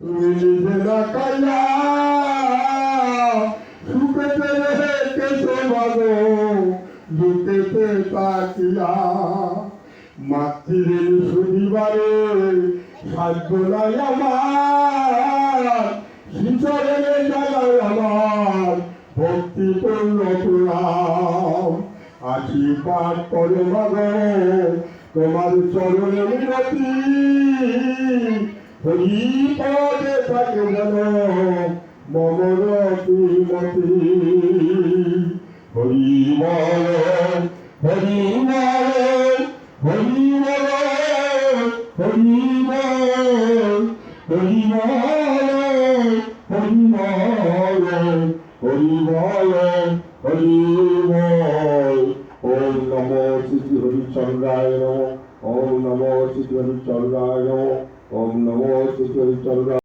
তুমি নিজে না কাইয়া সুখেতে রেখেছো মাগো দুঃখেতে তাকিয়া মাতৃ শনিবারে সাধ্য নাই আমার শিশরের জায়গায় আমার ভক্তি পূর্ণ প্রণাম আশীর্বাদ করো মাগো তোমার চরণে মিনতি হরি পদে থাকে যেন মমর শ্রীমতী হরি বল হরি বল হরি বল হরি বল হরি বল হরি বল হরি বল হরি বল ওম নমো শ্রী হরিচন্দ্রায় নমঃ ওম নমো শ্রী হরিচন্দ্রায় নমঃ ওম নমো শ্রী হরিচন্দ্রায়